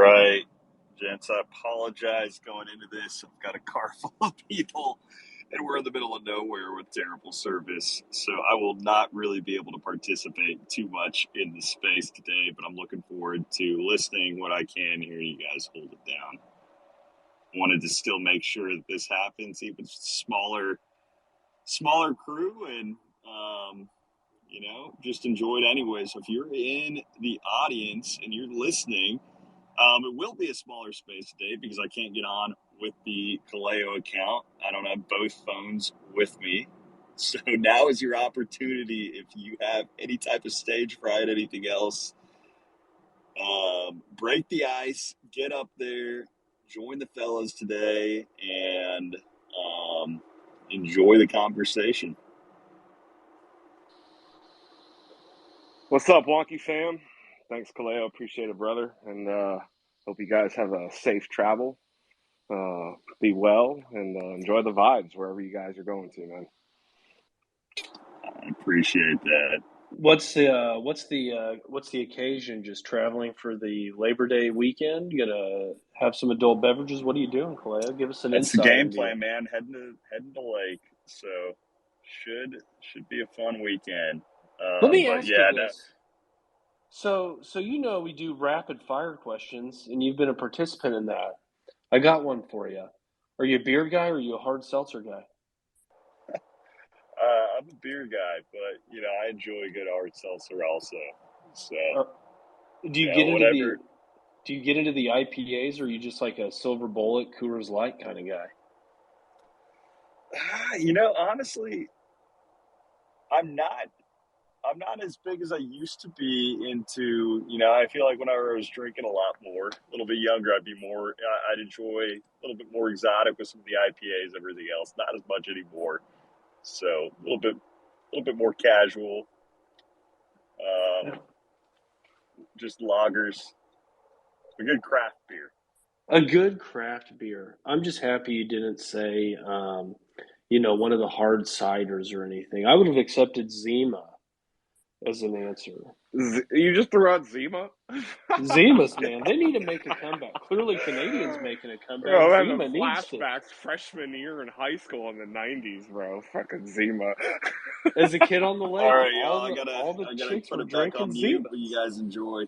right, gents, I apologize going into this. I've got a car full of people, and we're in the middle of nowhere with terrible service. So I will not really be able to participate too much in the space today, but I'm looking forward to listening what I can, hear you guys hold it down. Wanted to still make sure that this happens, even smaller crew, and just enjoy it anyway. So if you're in the audience and you're listening, it will be a smaller space today because I can't get on with the Kaleo account. I don't have both phones with me. So now is your opportunity. If you have any type of stage fright, anything else, break the ice, get up there, join the fellas today, and enjoy the conversation. What's up, Wonky fam? Thanks, Kaleo. Appreciate it, brother. And hope you guys have a safe travel. Be well and enjoy the vibes wherever you guys are going to, man. I appreciate that. What's the occasion? Just traveling for the Labor Day weekend? You gonna have some adult beverages? What are you doing, Kaleo? Give us an That's the insight game into plan, man. Heading to Lake, so should be a fun weekend. Let me But ask you yeah, no, this. So we do rapid fire questions, and you've been a participant in that. I got one for you. Are you a beer guy or are you a hard seltzer guy? I'm a beer guy, but I enjoy a good hard seltzer also. So Uh, do you get into whatever. the IPAs, or are you just like a Silver Bullet, Coors Light kind of guy? Honestly, I'm not. I'm not as big as I used to be into. I feel like whenever I was drinking a lot more, a little bit younger, I'd enjoy a little bit more exotic with some of the IPAs, everything else. Not as much anymore. So a little bit more casual. Um, just lagers, a good craft beer. A good craft beer. I'm just happy you didn't say, one of the hard ciders or anything. I would have accepted Zima as an answer. You just threw out Zima? Zimas, man, they need to make a comeback. Clearly, Canadians making a comeback. Bro, I'm having Zima needs to. flashbacks freshman year in high school in the 90s, bro. Fucking Zima. As a kid on the All lake, right, y'all. all the I gotta chicks put were it back drinking on mute, but Zimas. you guys enjoy.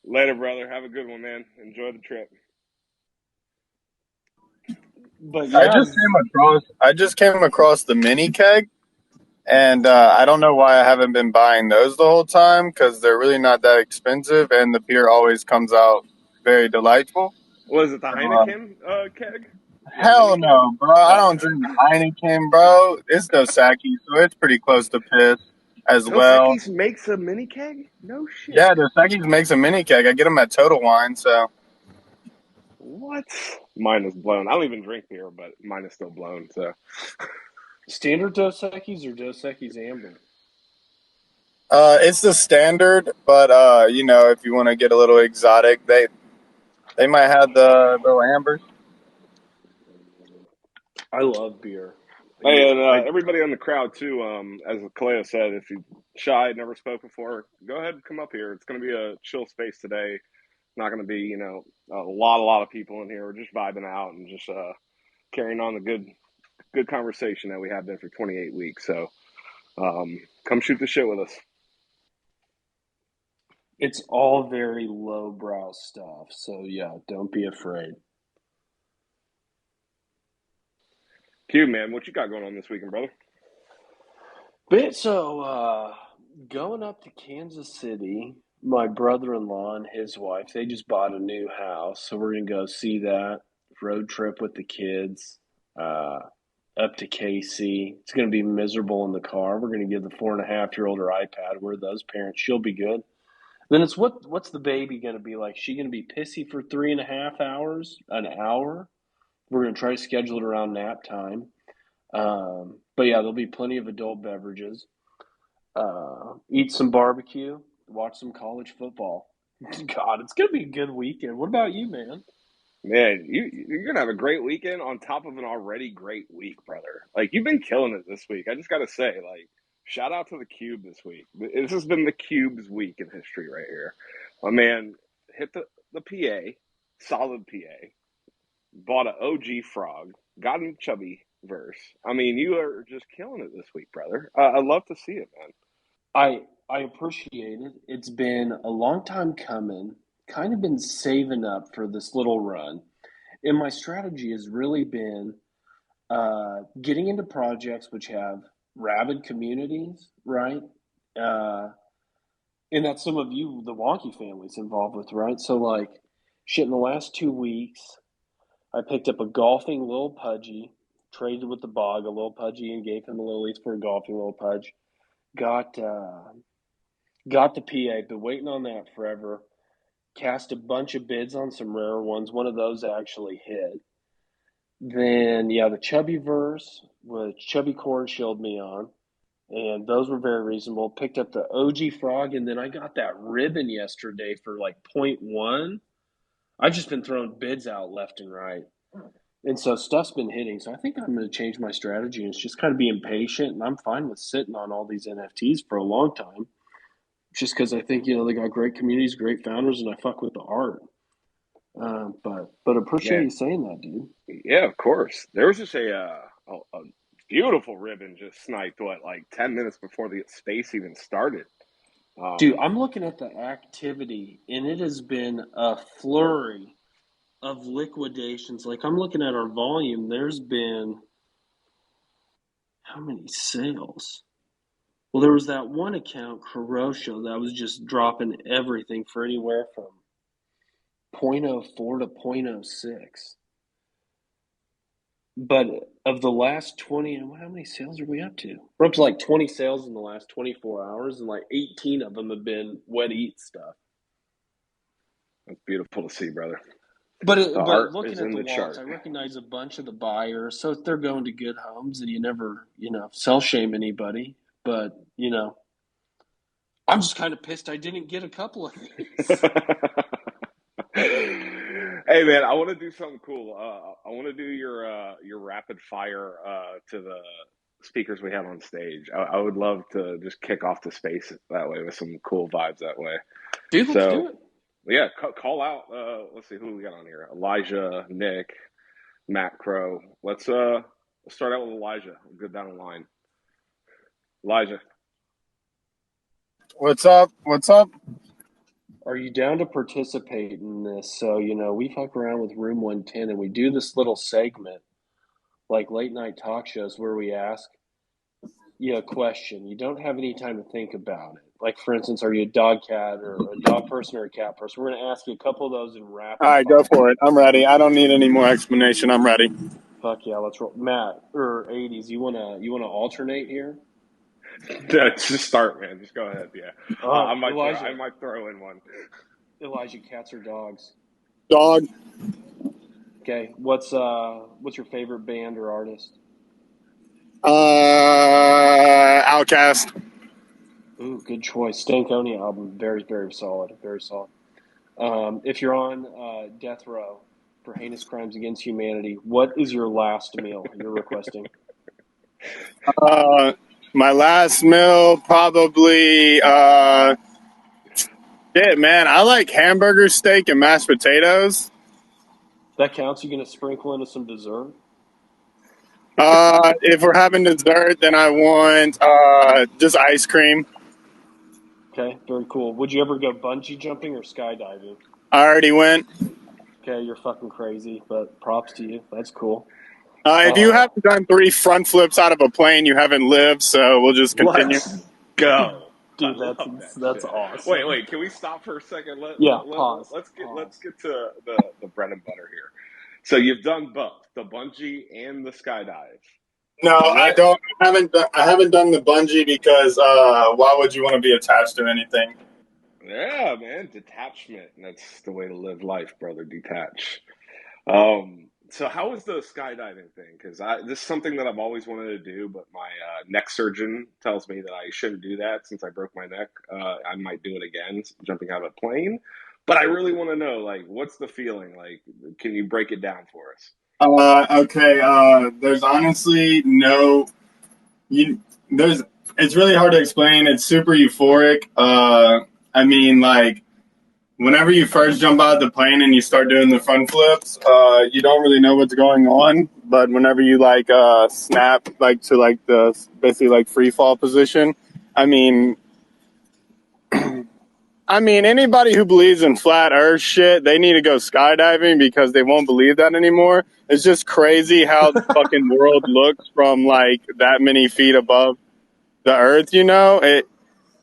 Later, brother. Have a good one, man. Enjoy the trip. But I yeah, just came across the mini keg, and I don't know why I haven't been buying those the whole time because they're really not that expensive, and the beer always comes out very delightful. Was it the Heineken keg? The mini Hell keg? no, bro! I don't Okay. drink Heineken, bro. It's Dos Equis, so it's pretty close to piss as Dos well. Equis makes a mini keg? No shit. Yeah, Dos Equis makes a mini keg. I get them at Total Wine, so What? Mine is blown. I don't even drink beer, but mine is still blown. So standard Dos Equis or Dos Equis Amber. it's the standard. But if you want to get a little exotic, they might have the little ambers. I love beer. hey, and I everybody in the crowd too. As Kaleo said, if you shy, never spoke before, go ahead and come up here. It's going to be a chill space today. Not going to be, a lot of people in here. We're just vibing out and just carrying on the good conversation that we have been for 28 weeks. So come shoot the shit with us. It's all very lowbrow stuff. So yeah, don't be afraid. Q, man, what you got going on this weekend, brother? Going up to Kansas City, my brother-in-law and his wife, they just bought a new house, so we're gonna go see that. Road trip with the kids, up to KC. It's gonna be miserable in the car. We're gonna give the 4.5-year-old her iPad. We're those parents. She'll be good. Then it's what's the baby gonna be like? She gonna be pissy for 3.5 hours, an hour? We're gonna try to schedule it around nap time. But yeah, there'll be plenty of adult beverages. Eat some barbecue, watch some college football. God, it's gonna be a good weekend. What about you, man? Man, you're gonna have a great weekend on top of an already great week, brother. Like you've been killing it this week. I just gotta say, like, shout out to the Cube this week. This has been the Cube's week in history right here. My man hit the PA, solid PA, bought an OG frog, got in chubby verse. I mean, you are just killing it this week, brother. I love to see it, man. I appreciate it. It's been a long time coming. Kind of been saving up for this little run, and my strategy has really been getting into projects which have rabid communities, right? Uh, and that's some of you, the Wonky family's involved with, right? So, like, shit, in the last 2 weeks, I picked up a golfing little pudgy, traded with the bog a little pudgy, and gave him the lilies for a golfing little pudge. Got got the PA, been waiting on that forever. Cast a bunch of bids on some rare ones. One of those actually hit. Then, yeah, the chubby verse, which Chubby Corn showed me on, and those were very reasonable. Picked up the OG frog, and then I got that ribbon yesterday for like .1. I've just been throwing bids out left and right. And so stuff's been hitting. So I think I'm going to change my strategy. And it's just kind of being patient. And I'm fine with sitting on all these NFTs for a long time. Just because I think, they got great communities, great founders, and I fuck with the art. But appreciate you saying that, dude. Yeah, of course. There was just a beautiful ribbon just sniped, like 10 minutes before the space even started. Dude, I'm looking at the activity, and it has been a flurry of liquidations. Like, I'm looking at our volume. There's been how many sales? Well, there was that one account, Carosho, that was just dropping everything for anywhere from .04 to .06. But of the last 20, how many sales are we up to? We're up to like 20 sales in the last 24 hours, and like 18 of them have been wet eat stuff. That's beautiful to see, brother. But looking at the wallets, I recognize a bunch of the buyers, so they're going to good homes, and you never, sell shame anybody. But, I'm just kind of pissed I didn't get a couple of these. Hey, man, I want to do something cool. I want to do your rapid fire to the speakers we have on stage. I would love to just kick off the space that way with some cool vibes that way. Dude, let's do it. Yeah, call out. Let's see who we got on here. Elijah, Nick, Matt Crow. Let's start out with Elijah. We'll go down the line. Elijah. What's up? Are you down to participate in this? So, we fuck around with Room 110, and we do this little segment, like late night talk shows, where we ask you a question. You don't have any time to think about it. Like, for instance, are you a dog cat or a dog person or a cat person? We're going to ask you a couple of those in rapid All right, fire. go for it. I'm ready. I don't need any more explanation. I'm ready. Fuck yeah, let's roll. Matt, or 80s, you wanna alternate here? Just start, man. Just go ahead. Yeah, I might throw in one. Elijah, cats or dogs? Dog. Okay, what's your favorite band or artist? Outcast. Ooh, good choice. Stankonia album, very, very solid. Very solid. If you're on death row for heinous crimes against humanity, what is your last meal you're requesting? My last meal, probably, man, I like hamburger steak and mashed potatoes. That counts? You gonna sprinkle into some dessert? If we're having dessert, then I want just ice cream. Okay, very cool. Would you ever go bungee jumping or skydiving? I already went. Okay, you're fucking crazy, but props to you. That's cool. If you haven't done 3 front flips out of a plane, you haven't lived, so we'll just continue. Let's go. Dude, that's awesome. Wait, can we stop for a second? Pause. Let's get to the bread and butter here. So you've done both, the bungee and the skydive. No, I don't. I haven't done the bungee because why would you want to be attached to anything? Yeah, man, detachment. That's the way to live life, brother. Detach. So how was the skydiving thing? Because this is something that I've always wanted to do, but my neck surgeon tells me that I shouldn't do that since I broke my neck. I might do it again, jumping out of a plane. But I really want to know, like, what's the feeling? Like, can you break it down for us? Okay. There's honestly no. It's really hard to explain. It's super euphoric. I mean, like, whenever you first jump out of the plane and you start doing the front flips, you don't really know what's going on. But whenever you snap to the basically free fall position, I mean, anybody who believes in flat Earth shit, they need to go skydiving because they won't believe that anymore. It's just crazy how the fucking world looks from that many feet above the Earth.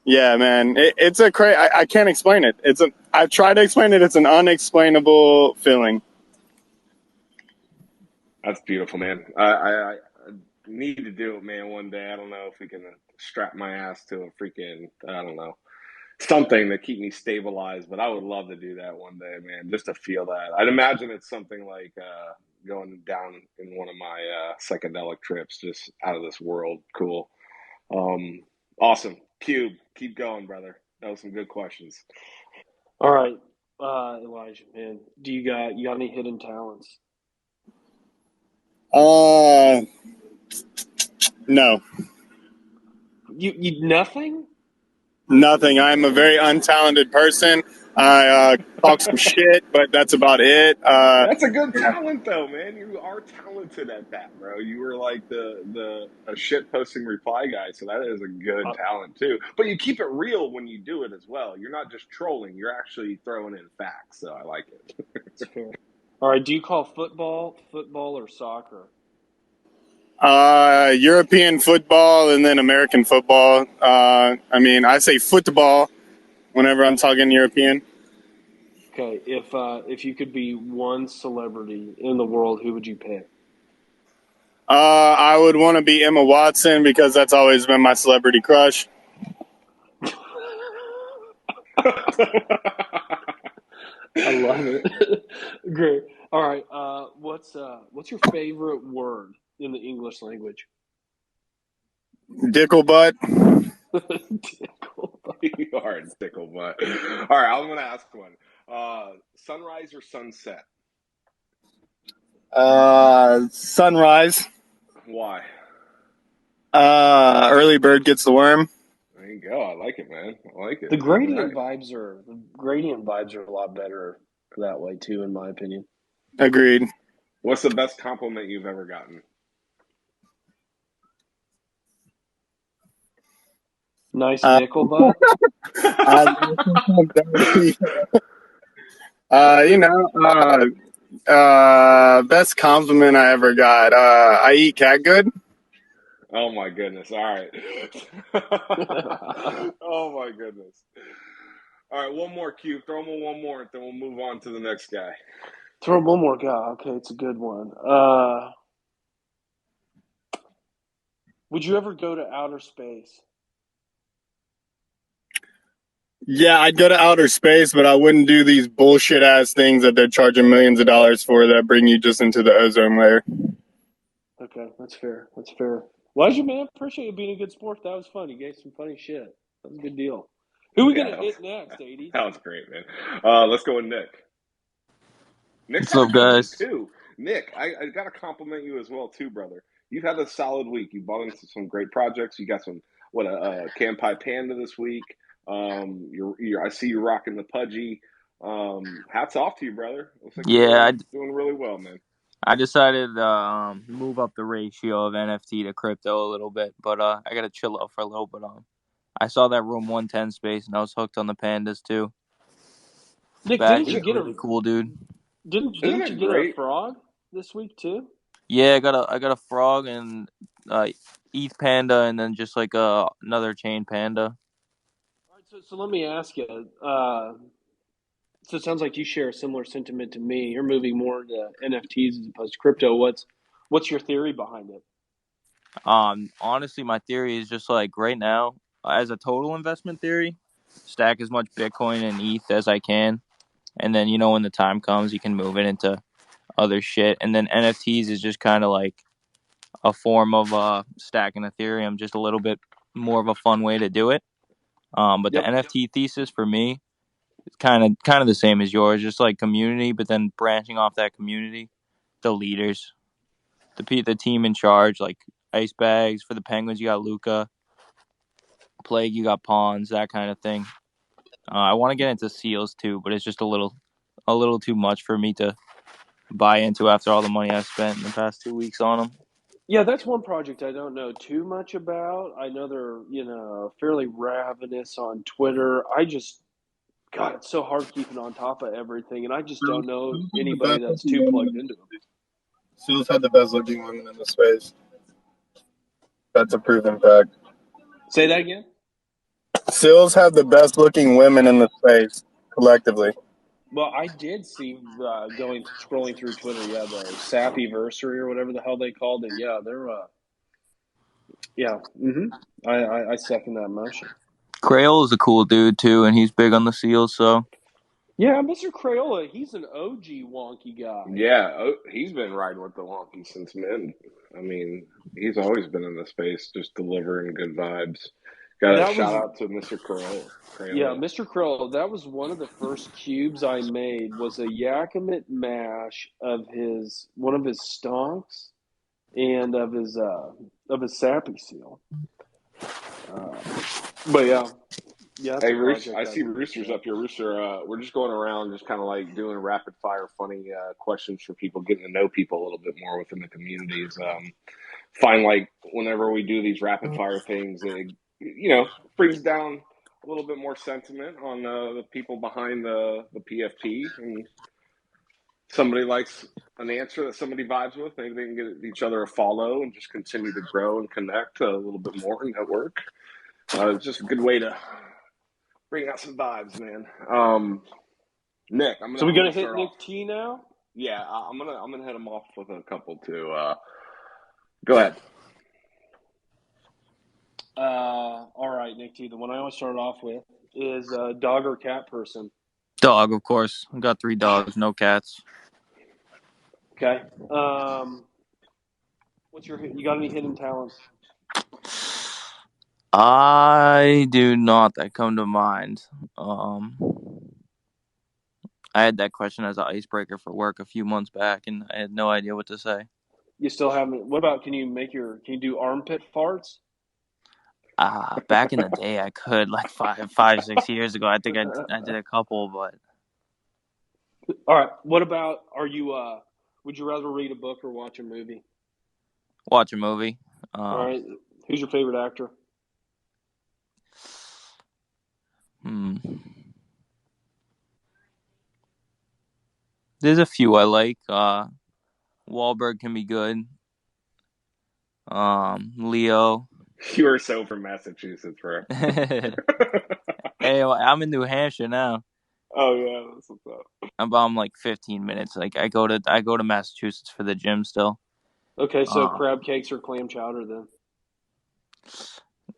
Yeah, man, it's a crazy. I can't explain it. I've tried to explain it. It's an unexplainable feeling. That's beautiful, man. I need to do it, man, one day. I don't know if we can strap my ass to a freaking, I don't know, something to keep me stabilized, but I would love to do that one day, man, just to feel that. I'd imagine it's something like going down in one of my psychedelic trips, just out of this world. Cool. Awesome. Cube, keep going, brother. That was some good questions. All right, Elijah, man, you got any hidden talents? No. You nothing? Nothing. I'm a very untalented person. I talk some shit, but that's about it. That's a good talent, though, man. You are talented at that, bro. You were like a shit posting reply guy, so that is a good talent too. But you keep it real when you do it as well. You're not just trolling; you're actually throwing in facts. So I like it. That's fair. All right, do you call football or soccer? European football and then American football. I say football whenever I'm talking European. Okay, if you could be one celebrity in the world, who would you pick? I would want to be Emma Watson because that's always been my celebrity crush. I love it. Great. All right. What's your favorite word in the English language? Dickle butt. You are a dickle butt. All right, I'm going to ask one. Sunrise or sunset? Sunrise. Why? Early bird gets the worm. There you go. I like it, man. I like it. The gradient vibes are a lot better that way too, in my opinion. Agreed. What's the best compliment you've ever gotten? Nice nickel butt. Best compliment I ever got. I eat cat good. Oh my goodness! All right. Oh my goodness! All right, one more, Cube. Throw him one more, and then we'll move on to the next guy. Throw one more guy. Okay, it's a good one. Would you ever go to outer space? Yeah, I'd go to outer space, but I wouldn't do these bullshit ass things that they're charging millions of dollars for that bring you just into the ozone layer. Okay, that's fair. That's fair. Elijah, man, appreciate you being a good sport. That was fun. You gave some funny shit. That was a good deal. Who are we gonna hit next, 80? That was great, man. Let's go with Nick. Nick's What's up, guys? too. Nick, I got to compliment you as well, too, brother. You've had a solid week. You bought into some great projects. You got some Campai Panda this week. I see you rocking the Pudgy. Hats off to you, brother. Looks like you're doing really well, man. I decided to move up the ratio of NFT to crypto a little bit, but I got to chill out for a little bit. I saw that room 110 space, and I was hooked on the pandas too. Nick, didn't you get really cool, dude? Didn't you get a frog this week too? Yeah, I got a frog and ETH panda, and then just like another chain panda. All right, so let me ask you. So it sounds like you share a similar sentiment to me. You're moving more to NFTs as opposed to crypto. What's your theory behind it? Honestly, my theory is just like right now, as a total investment theory, stack as much Bitcoin and ETH as I can, and then when the time comes, you can move it into other shit. And then NFTs is just kind of like a form of stacking Ethereum, just a little bit more of a fun way to do it. But the NFT thesis for me is kind of the same as yours, just like community, but then branching off that community, the leaders, the team in charge, like Ice Bags for the Penguins, you got Luca. Plague, you got Pawns, that kind of thing. I want to get into seals too, but it's just a little too much for me to buy into after all the money I've spent in the past 2 weeks on them. Yeah, that's one project I don't know too much about. I know they're, fairly ravenous on Twitter. God, it's so hard keeping on top of everything, and I just don't know Seals had the anybody best that's looking too women. plugged into them. Seals had the best looking women in the space. That's a proven fact. Say that again? Seals have the best looking women in the space collectively. Well, I did see scrolling through Twitter, yeah, the Sappyversary or whatever the hell they called it. Yeah, they're yeah. I second that motion. Crayola is a cool dude too, and he's big on the seals. So Yeah, Mr. Crayola, he's an OG wonky guy. Yeah, he's been riding with the Wonky since mid. I mean, he's always been in the space, just delivering good vibes. Got a That shout was out to Mr. Crayola. Yeah, Crayola. Mr. Crayola. That was one of the first cubes I made. Was a Yakima mash of one of his stonks and of his sappy seal. But yeah, that's Hey, a Roos, project I I'd see like to Rooster's get. up here. Rooster, we're just going around, just kind of like doing rapid fire, funny questions for people, getting to know people a little bit more within the communities. Find like whenever we do these rapid fire things, it brings down a little bit more sentiment on the people behind the PFP, and somebody likes an answer that somebody vibes with. Maybe they can get each other a follow and just continue to grow and connect a little bit more and network. It's just a good way to bring out some vibes, man. Nick, I'm So gonna we're I'm gonna gonna hit start off. Nick T now. Yeah, I'm gonna hit him off with a couple too. Go ahead. All right, Nick T. The one I always start off with is dog or cat person. dog, of course. I got 3 dogs, no cats. Okay. You got any hidden talents? I do not that come to mind. Um, I had that question as an icebreaker for work a few months back, and I had no idea what to say. You still haven't. What about can you do armpit farts? Back in the day, I could like 6 years ago. I think I did a couple, but All right. What about would you rather read a book or watch a movie? watch a movie. All right. Who's your favorite actor? Hmm. There's a few I like. Wahlberg can be good. Leo. You are so from Massachusetts, bro. Hey, I'm in New Hampshire now. Oh yeah, that's what's up. I'm like 15 minutes. Like I go to Massachusetts for the gym still. Okay, so Uh, crab cakes or clam chowder then.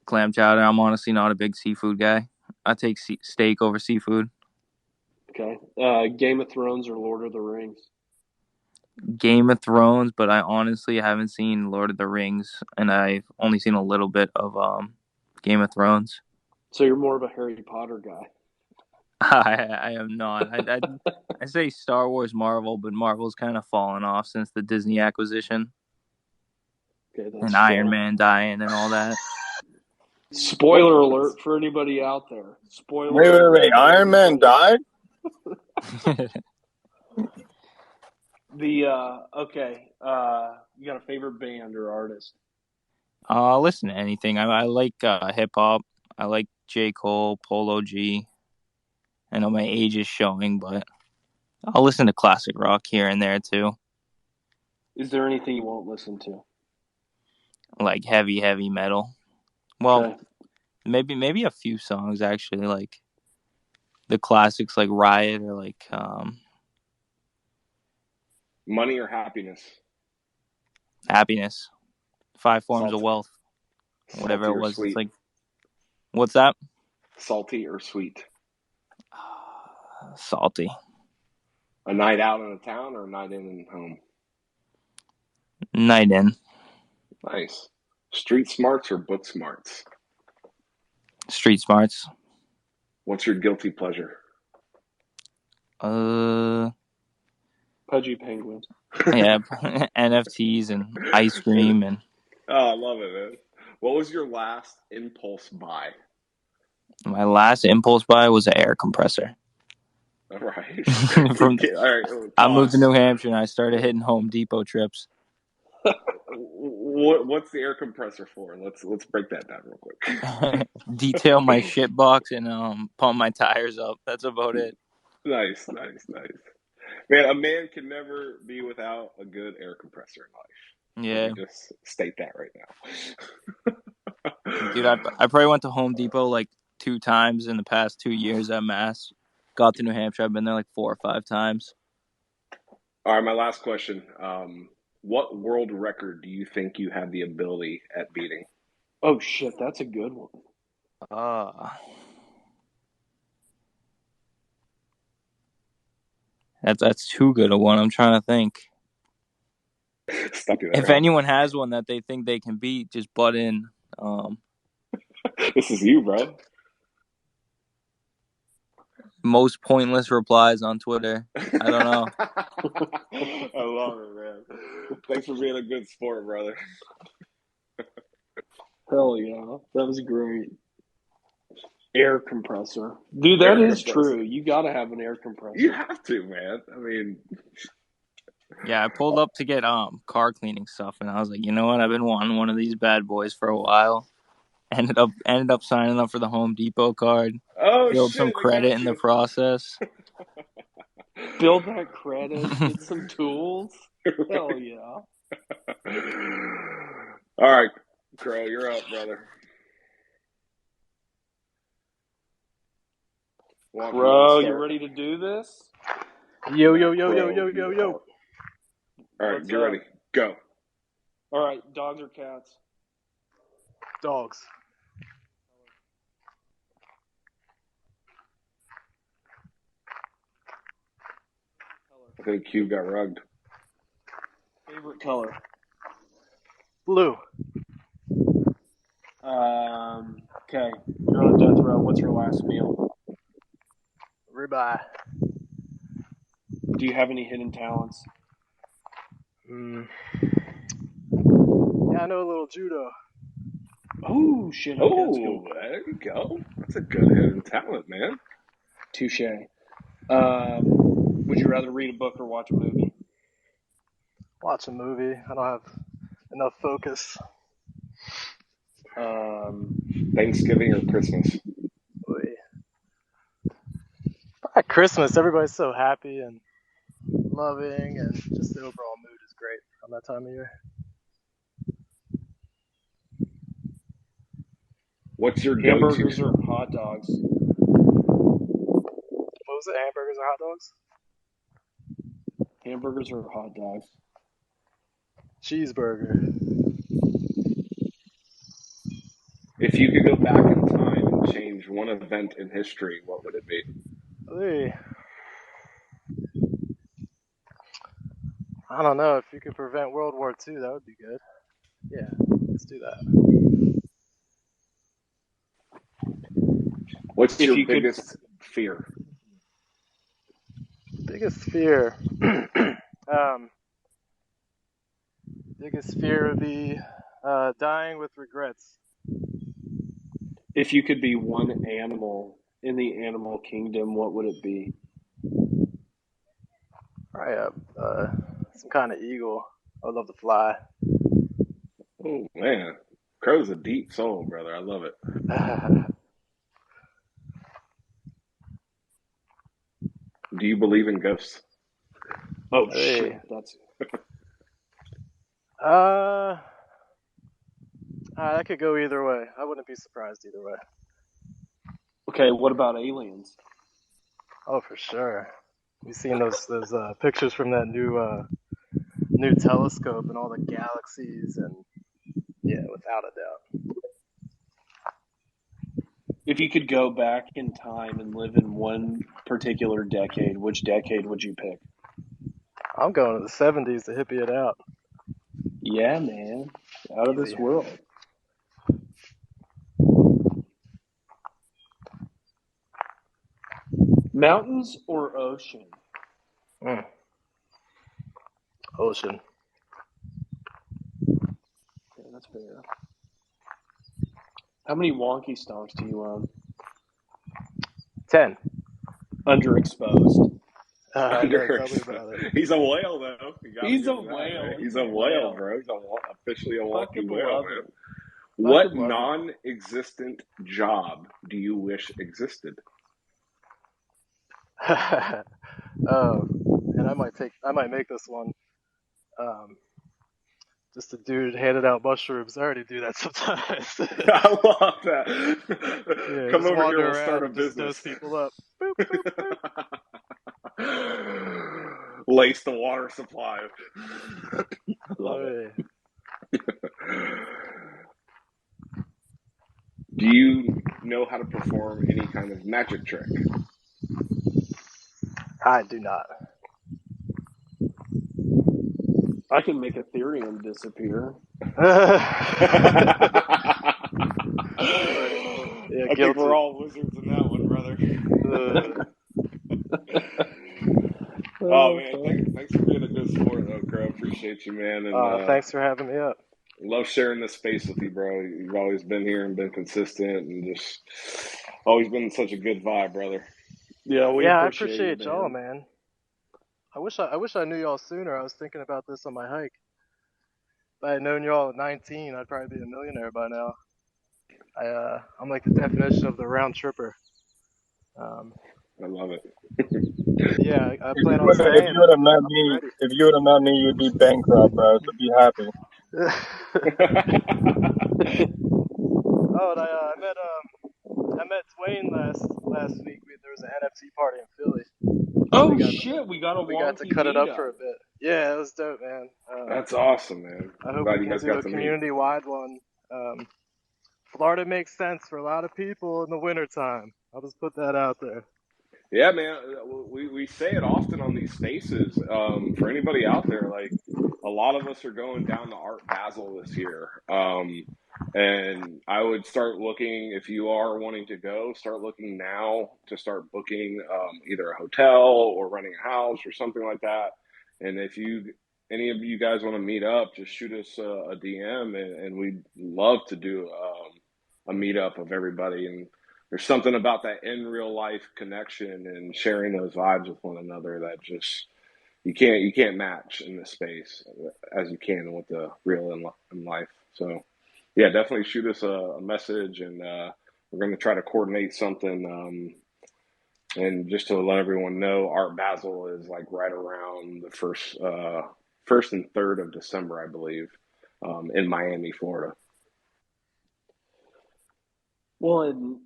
Clam chowder. I'm honestly not a big seafood guy. I take steak over seafood. Okay. Game of Thrones or Lord of the Rings. Game of Thrones, but I honestly haven't seen Lord of the Rings, and I've only seen a little bit of Game of Thrones. So you're more of a Harry Potter guy. I am not. I say Star Wars, Marvel, but Marvel's kind of fallen off since the Disney acquisition Okay, that's and Iron fair. Man dying and all that. Spoiler alert for anybody out there. Spoiler Wait. alert for Iron Man everybody. died? You got a favorite band or artist? Listen to anything. I like hip hop. I like J. Cole, Polo G. I know my age is showing, but I'll listen to classic rock here and there too. Is there anything you won't listen to? Like heavy metal. Well, Okay. maybe a few songs actually, like the classics like Riot or like Money or happiness? Happiness. 5 Forms of Salt, Wealth. Whatever salty it or was. It's sweet? like what's that? Salty or sweet? Salty. A night out in a town or a night in and home? Night in. Nice. Street smarts or book smarts? Street smarts. What's your guilty pleasure? Uh Pudgy Penguins. yeah. NFTs and ice cream and Oh, I love it, man. What was your last impulse buy? My last impulse buy was an air compressor. All right. From All right. I moved to Pause. New Hampshire and I started hitting Home Depot trips. What's the air compressor for? Let's break that down real quick. Detail my shit box and pump my tires up. That's about it. Nice. Man, a man can never be without a good air compressor in life. Let Yeah, me just state that right dude, I now. probably went to Home Depot like 2 times in the past 2 years at Mass. Got to New Hampshire, I've been there like 4 or 5 times. All right, my last question. What world record do you think you have the ability at beating? Oh shit, that's a good one. That's too good a one. I'm trying to think. Stuck you If there, anyone has one that they think they can beat, just butt in. huh? This is you, bro. Most pointless replies on Twitter. I don't know. I love it, man. Thanks for being a good sport, brother. Hell yeah, that was great. Air compressor, dude. Air That is compressor. true. You gotta have an air compressor. You have to, man. I mean, Yeah, I pulled up to get car cleaning stuff, and I was like, you know what? I've been wanting one of these bad boys for a while. Ended up signing up for the Home Depot card. oh Build some shit, they credit got in the you. process. Build that credit. Get some tools. Hell yeah. All right, Crow, you're up, brother. Wonky, you want to Bro, you start? ready to do this? Yo, Man, yo, yo, yo, Crow, yo, yo, you yo. are. All right, What's get up? ready. Go. All right, dogs or cats? Dogs. I think Q got rugged. Favorite color? Blue. Okay. You're on death row. What's your last meal? Ribeye. Do you have any hidden talents? Yeah, I know a little judo. Oh shit. Okay, that's Oh, cool. there you go. That's a good hidden talent, man. Touche. Would you rather read a book or watch a movie? Watch a movie. I don't have enough focus. Thanksgiving or Christmas? Probably Christmas. Everybody's so happy and loving, and just the overall mood is great on that time of year. What's your Hamburgers go-to? or hot dogs? What was it? Hamburgers or hot dogs? Hamburgers or hot dogs? Cheeseburger. If you could go back in time and change one event in history, what would it be? Hey. I don't know. If you could prevent World War II, that would be good. Yeah, let's do that. What's If your you could, biggest fear? Biggest fear. Biggest fear would be dying with regrets. if you could be one animal in the animal kingdom, what would it be? Probably some kind of eagle. I would love to fly. Oh man, Crow's a deep soul, brother. I love it. Do you believe in ghosts? Oh Hey. shit, that's That could go either way. I wouldn't be surprised either way. okay. What about aliens? Oh, for sure. You seen those pictures from that new telescope and all the galaxies, and yeah, without a doubt. If you could go back in time and live in one particular decade, which decade would you pick? I'm going to the 70s to hippie it out. Yeah, man, out of this Easy. world. Mountains or ocean? Ocean. Okay, that's fair. How many Wonky Stonks do you own? 10. Underexposed. I know. Tell me about it. He's a whale, though. You gotta He's give a him that, whale. right? He's He's a a whale, whale. bro. He's officially a wonky Fucking whale, love man. it. What Fucking love it. non-existent job do you wish existed? And I might make this one. Just a dude handed out mushrooms. I already do that sometimes. I love that. Yeah, Come just over here, wander we'll start around a and just business. dose people up. Boop, boop, boop. Lace the water supply. Love Oh, it. yeah. Do you know how to perform any kind of magic trick? I do not. I can make Ethereum disappear. Yeah, I think guilty. we're all wizards in that one, brother. Oh man, thanks for being a good sport, though, Crow. Appreciate you, man, and Thanks for having me up. love sharing this space with you, bro. You've always been here and been consistent, and just always been such a good vibe, brother. Yeah, I appreciate y'all, man. I wish I knew y'all sooner. I was thinking about this on my hike. If I had known y'all at 19, I'd probably be a millionaire by now. I'm like the definition of the round tripper. I love it. Yeah, I If plan you on would have, staying. if you would have met me, you'd be bankrupt, bro. So be happy. Oh, and I met Dwayne last week. There was an NFT party in Philly. Oh shit, we got a We got to cut it up for a bit. Yeah, it was dope, man. That's awesome, man. I I'm hope glad we you can guys do got a to meet. community-wide one. Florida makes sense for a lot of people in the wintertime. I'll just put that out there. Yeah, man. We say it often on these spaces. For anybody out there, like a lot of us are going down to Art Basel this year. And I would start looking, if you are wanting to go, start looking now to start booking either a hotel or renting a house or something like that. And if any of you guys want to meet up, just shoot us a DM, and we'd love to do a meetup of everybody. And there's something about that in real life connection and sharing those vibes with one another that just you can't match in this space as you can with the real in life. So yeah, definitely shoot us a message, and we're going to try to coordinate something. And just to let everyone know, Art Basel is like right around the first and 3rd of December, I believe, in Miami, Florida. Well, in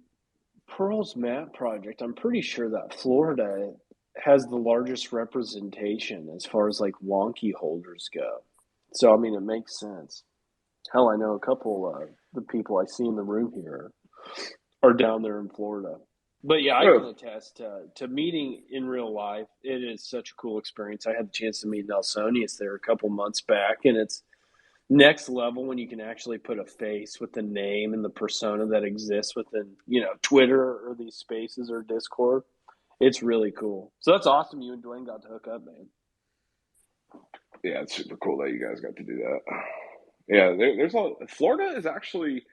Pearl's map project, I'm pretty sure that Florida has the largest representation as far as like wonky holders go. So I mean, it makes sense. Hell, I know a couple of the people I see in the room here are down there in Florida. But yeah, I can attest to meeting in real life. It is such a cool experience. I had the chance to meet Nelsonius there a couple months back, and it's next level when you can actually put a face with the name and the persona that exists within, Twitter or these spaces or Discord. It's really cool. So that's awesome. You and Dwayne got to hook up, man. Yeah, it's super cool that you guys got to do that. Yeah, Florida is actually,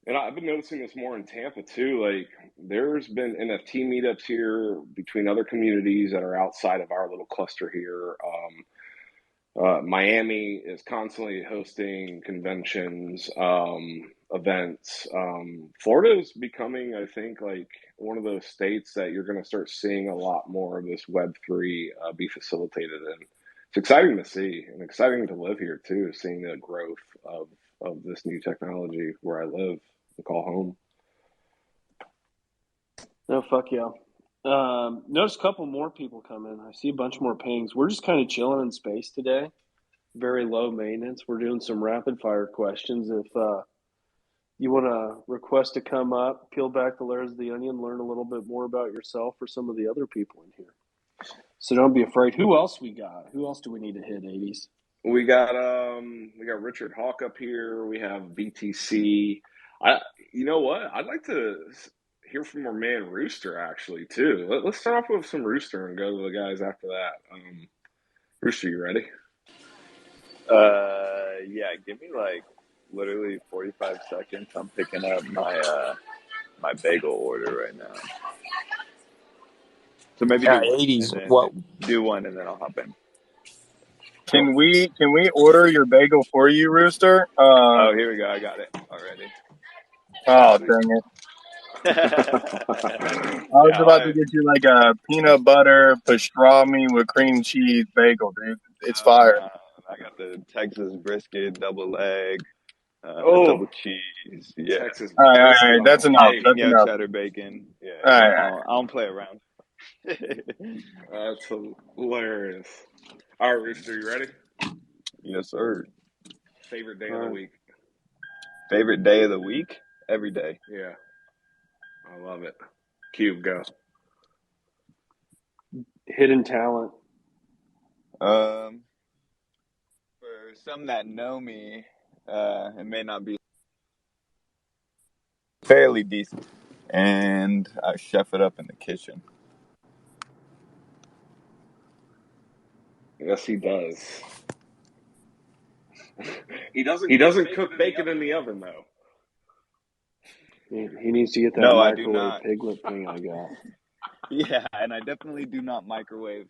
and I've been noticing this more in Tampa too. Like, there's been NFT meetups here between other communities that are outside of our little cluster here. Miami is constantly hosting conventions, events. Florida is becoming, I think, like one of those states that you're going to start seeing a lot more of this Web3 be facilitated in. It's exciting to see and exciting to live here too, seeing the growth of this new technology where I live and call home. No, fuck yeah. Notice a couple more people come in. I see a bunch more pings. We're just kind of chilling in space today. Very low maintenance. We're doing some rapid fire questions. If you want to request to come up, peel back the layers of the onion, learn a little bit more about yourself or some of the other people in here. So don't be afraid. Who else we got? Who else do we need to hit, 80s? We got Richard Hawk up here. We have BTC. You know what? I'd like to hear from our man Rooster actually too. Let's start off with some Rooster and go to the guys after that. Rooster, you ready? Yeah, give me like literally 45 seconds. I'm picking up my bagel order right now. So maybe Yeah, do one, 80s. and then What? do one, and then I'll hop in. Can we order your bagel for you, Rooster? Oh, here we go. I got it already. Oh, dang it. I was about to Yeah, get you like a peanut butter pastrami with cream cheese bagel, dude. It's oh fire. no, I got the Texas brisket, double leg, Oh, double cheese. Yeah, Texas All brisket right. on That's a enough. bagel. That's jalapeno enough. cheddar bacon. Yeah, All you right. know, All right. I don't play around. That's hilarious. All right, Rooster, you ready? Yes, sir. Favorite day All of the right. week? Favorite day of the week? Every day. Yeah, I love it. Cube, go. Hidden talent. Um, for some that know me, it may not be fairly decent, and I chef it up in the kitchen. Yes, he does. He doesn't cook bacon in the oven, though. He needs to get that No, I do microwave not. piglet thing I got. Yeah, and I definitely do not microwave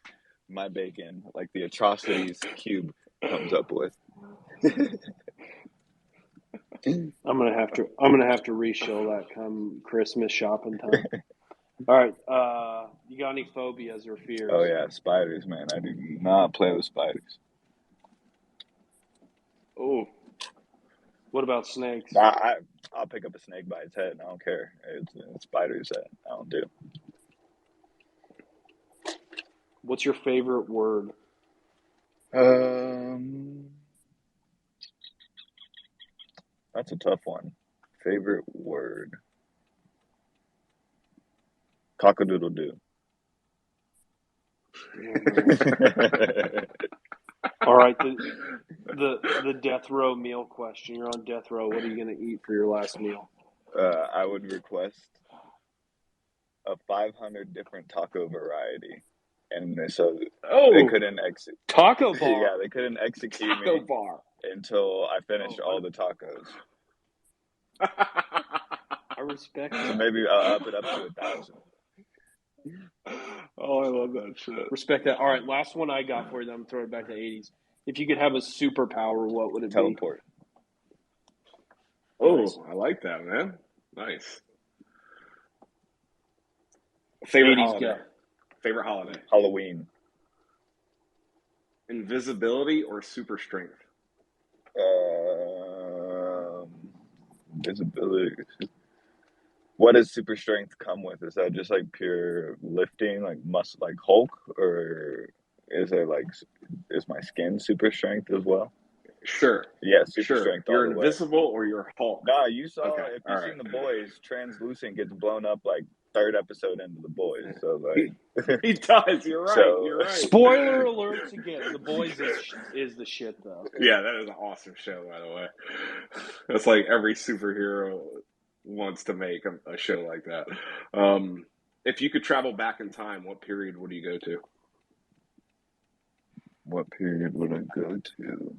my bacon like the atrocities Cube comes up with. I'm gonna have to reshow that come Christmas shopping time. All right. You got any phobias or fears? Oh yeah, spiders, man. I do not play with spiders. Oh, what about snakes? I'll pick up a snake by its head. I don't care. It's spiders that I don't do. What's your favorite word? That's a tough one. Favorite word? Cock-a-doodle doo. All right. The death row meal question. You're on death row. What are you gonna eat for your last meal? I would request a 500 different taco variety, and so they Oh, couldn't taco bar. yeah, they couldn't execute Taco me bar. until I finished all the tacos. I respect So that. maybe I'll up it up to 1,000. Oh, I love that shit. Respect that. All right, last one I got for you. Then I'm throwing it back to the 80s. If you could have a superpower, what would it be? Teleport. Oh, Nice. I like that, man. Nice. Favorite 80s holiday? go. Favorite holiday? Halloween. Invisibility or super strength? Visibility. What does super strength come with? Is that just like pure lifting, like muscle, like Hulk, or is my skin super strength as well? Sure. Yeah, super Sure. strength all You're the way. invisible or you're Hulk? Nah, you saw Okay, if all you've right. seen The Boys, translucent gets blown up like third episode into The Boys. So like, He does. You're right. So- You're right. Spoiler alerts again. The Boys is the shit though. Yeah, that is an awesome show, by the way. That's like every superhero wants to make a show like that. If you could travel back in time, what period would you go to? what period would I go to?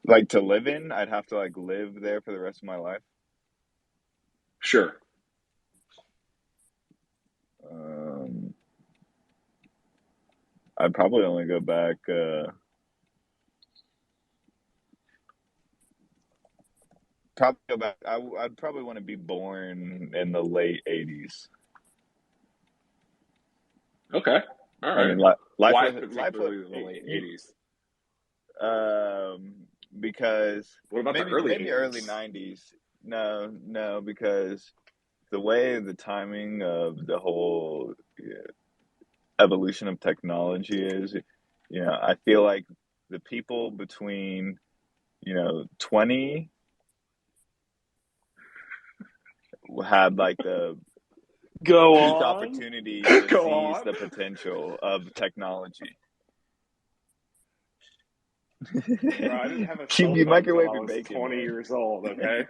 Like to live in, I'd have to like live there for the rest of my life. Sure. I'd probably only go back. Probably go back. I'd probably want to be born in the late '80s. Okay. All I right. mean, life Why was particularly the late 80s? Because What about maybe the early maybe 80s? early '90s. No, because the way the timing of the whole evolution of technology is, I feel like the people between 20 had like the Go peak on. opportunity to Go seize on. the potential of technology. Bro, I didn't have a Cube, cell you phone until I microwave your was bacon, 20 man. years old, okay?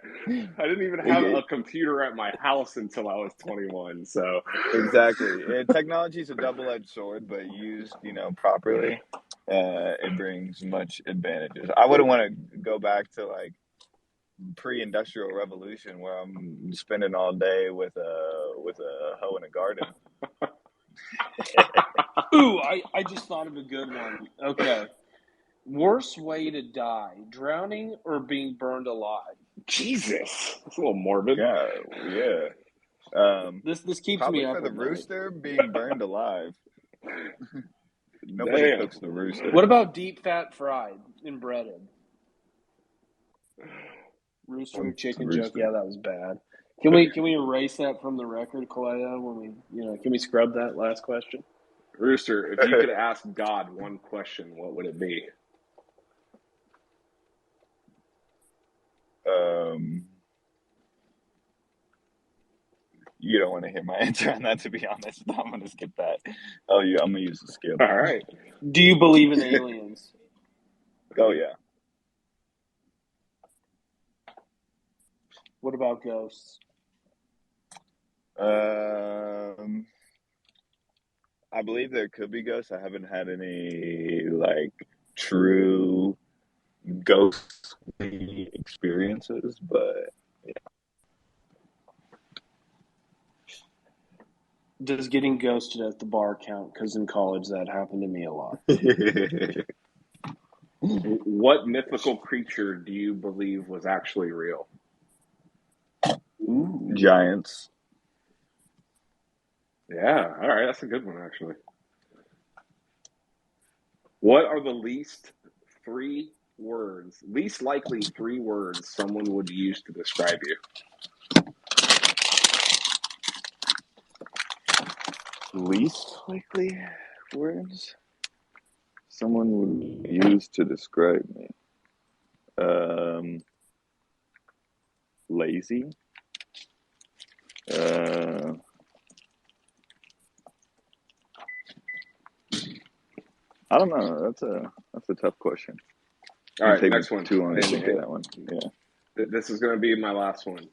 I didn't even have a computer at my house until I was 21, so. Exactly. Technology is a double-edged sword, but used, properly, it brings much advantages. I wouldn't want to go back to like pre-industrial revolution where I'm spending all day with a hoe in a garden. Ooh, I just thought of a good one. Okay. Worst way to die, drowning or being burned alive? Jesus, that's a little morbid. Yeah. This keeps Probably me up for the at night. rooster being burned alive. Nobody Damn. cooks the rooster. What about deep fat fried and breaded? Rooster, chicken joke. Rooster. Yeah, that was bad. Can we erase that from the record, Kalea? Can we scrub that last question? Rooster, if you could ask God one question, what would it be? You don't want to hear my answer on that, to be honest. I'm going to skip that. Oh, yeah, I'm going to use the skip. All right. Do you believe in aliens? Oh, yeah. What about ghosts? I believe there could be ghosts. I haven't had any true ghostly experiences, but yeah. Does getting ghosted at the bar count? Because in college that happened to me a lot. What mythical creature do you believe was actually real? Ooh. Giants. Yeah, all right, that's a good one, actually. What are the least likely three words someone would use to describe you? Least likely words someone would use to describe me. Lazy. I don't know. That's a tough question. All right, Take next me one. too long to think of that one. Yeah. This is going to be my last one.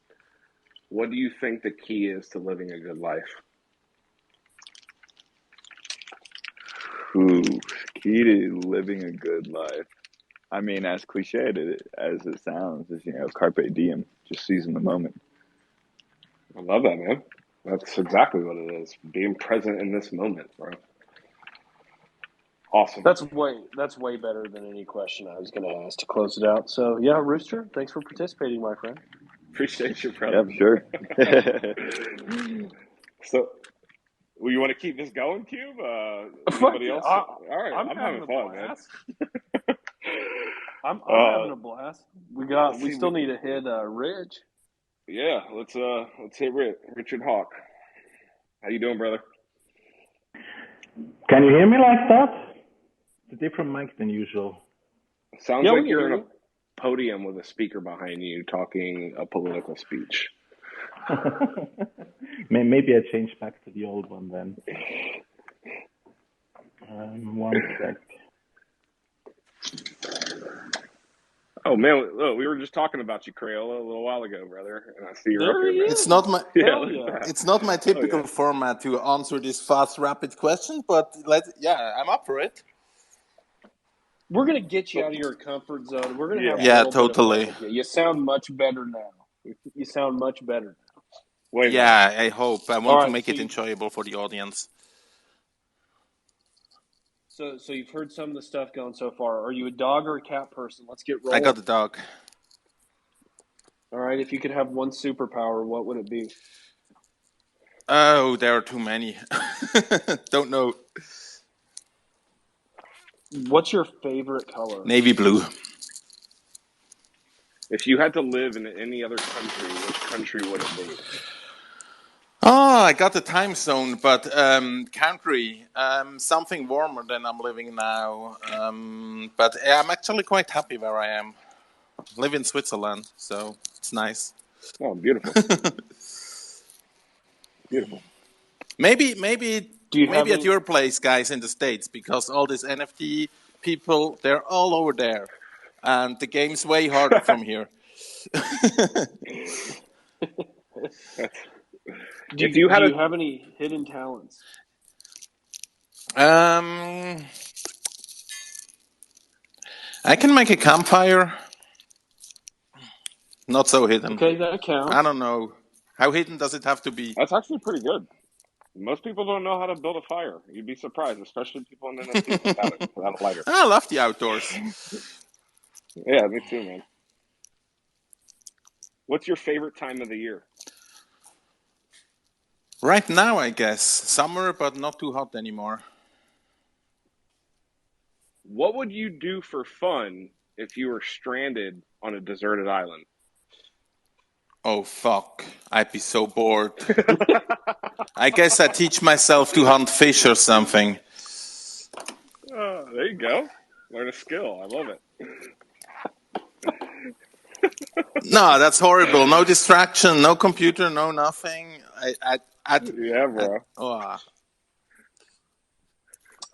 What do you think the key is to living a good life? Ooh, key to living a good life. I mean, as cliched as it sounds, is carpe diem, just seizing the moment. I love that, man. That's exactly what it is. Being present in this moment, bro. Awesome. That's way better than any question I was going to ask to close it out. So yeah, Rooster, thanks for participating, my friend. Appreciate you, brother. Yeah, sure. So, well, you want to keep this going, Cube? Anybody else? All right, I'm having fun, man. I'm having a blast. We still need to hit Rich. Yeah, let's hit Richard Hawk. How you doing, brother? Can you hear me like that? It's a different mic than usual. Sounds like you're in a podium with a speaker behind you talking a political speech. Maybe I change back to the old one then. One sec. Oh man, look, we were just talking about you, Crayola, a little while ago, brother, and I see you're up here, man. It's not my Yeah. it's not my typical format to answer this fast, rapid question, but I'm up for it. We're gonna get you out of your comfort zone. We're gonna have a little totally. bit of fun with you. You sound much better now. You sound much better now. Way more. I hope. I want to make it enjoyable for the audience. So you've heard some of the stuff going so far. Are you a dog or a cat person? Let's get rolling. I got the dog. All right. If you could have one superpower, what would it be? Oh, there are too many. Don't know. What's your favorite color? Navy blue. If you had to live in any other country, which country would it be? Oh, I got the time zone, but country, something warmer than I'm living now. But I'm actually quite happy where I am. I live in Switzerland, so it's nice. Oh, beautiful. Beautiful. Maybe at your place, guys, in the States, because all these NFT people, they're all over there. And the game's way harder from here. Do you have any hidden talents? I can make a campfire. Not so hidden. Okay, that counts. I don't know. How hidden does it have to be? That's actually pretty good. Most people don't know how to build a fire. You'd be surprised, especially people in NFT without a lighter. I love the outdoors. Yeah, me too, man. What's your favorite time of the year? Right now, I guess. Summer, but not too hot anymore. What would you do for fun if you were stranded on a deserted island? Oh, fuck. I'd be so bored. I guess I teach myself to hunt fish or something. There you go. Learn a skill. I love it. No, that's horrible. No distraction, no computer, no nothing. Yeah, bro. All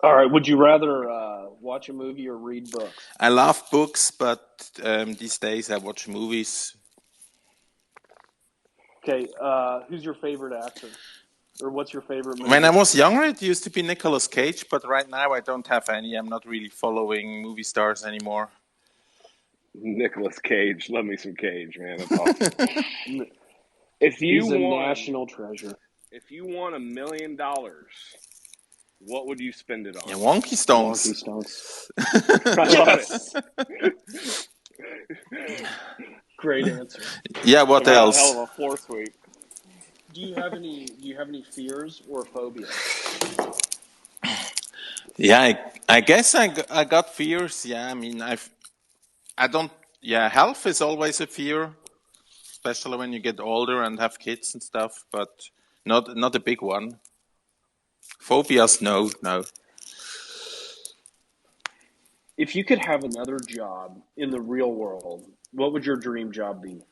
right. Would you rather watch a movie or read books? I love books, but these days I watch movies. Okay. Who's your favorite actor? Or what's your favorite movie? When I was younger, it used to be Nicolas Cage, but right now I don't have any. I'm not really following movie stars anymore. Nicolas Cage. Love me some Cage, man. That's awesome. He's a national treasure. If you won $1 million, what would you spend it on? Yeah, Wonky Stonks. Wonky Stonks. I love it. Great answer. Yeah, what else? Hell of a floor sweep. Do you have any fears or phobias? Yeah, I guess I got fears. Yeah, I mean, I don't. Yeah, health is always a fear, especially when you get older and have kids and stuff. But not a big one. Phobias, no. If you could have another job in the real world, what would your dream job be?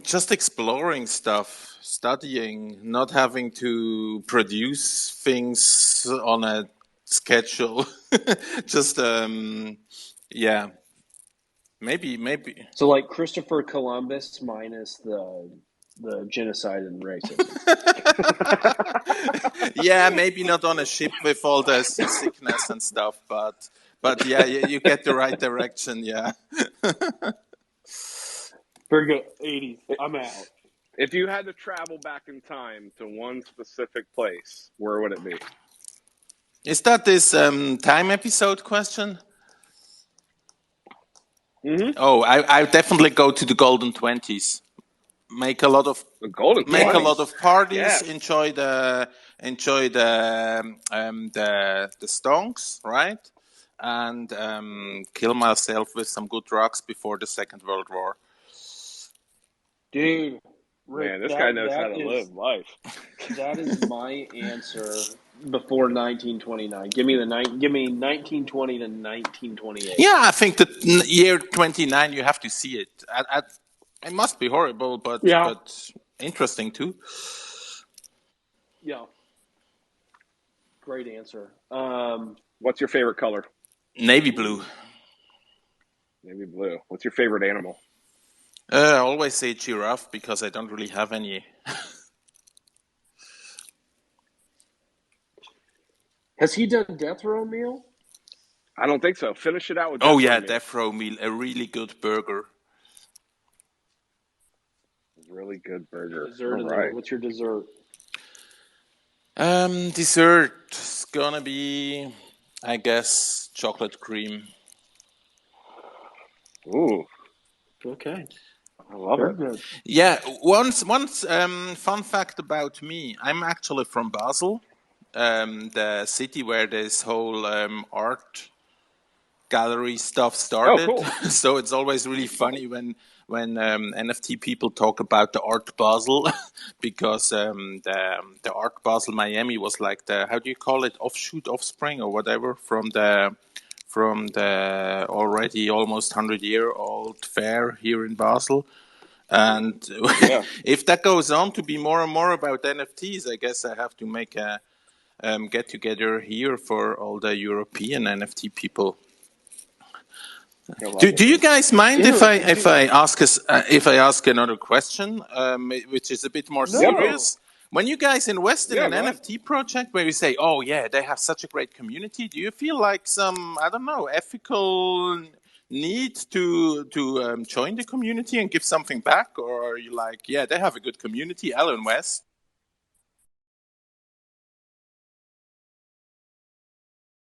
Just exploring stuff, studying, not having to produce things on a schedule. Just, yeah, maybe. So like Christopher Columbus minus the genocide and racism. Yeah, maybe not on a ship with all the seasickness and stuff, but yeah, you get the right direction. Yeah. Very good. 80s. I'm out. If you had to travel back in time to one specific place, where would it be? Is that this time episode question? Mm-hmm. Oh, I definitely go to the golden 20s. Make a lot of parties. Yes. Enjoy the stonks, right? And kill myself with some good drugs before the Second World War. Dude, Rick, man, this guy knows how to live life. That is my answer before 1929. Give me 1920 to 1928. Yeah, I think that year 29 you have to see it. It must be horrible, but interesting too. Yeah. Great answer. What's your favorite color? Navy blue. Navy blue. What's your favorite animal? I always say giraffe because I don't really have any. Has he done Death Row Meal? I don't think so. Finish it out with Death Row Meal. A really good burger. Really good burger. Dessert. Right. What's your dessert? Dessert's gonna be, I guess, chocolate cream. Ooh. Okay. I love it. Good. Yeah. Once. Fun fact about me: I'm actually from Basel, the city where this whole art gallery stuff started. Oh, cool. So it's always really funny when NFT people talk about the Art Basel, because the Art Basel Miami was like the, how do you call it, offspring or whatever from the already almost 100-year-old fair here in Basel. And if that goes on to be more and more about NFTs, I guess I have to make a get together here for all the European NFT people. Do you guys mind if I ask another question, which is a bit more serious? When you guys invest in an NFT project where you say, "Oh yeah, they have such a great community," do you feel like some, I don't know, ethical need to join the community and give something back, or are you like, yeah, they have a good community, Ellen West,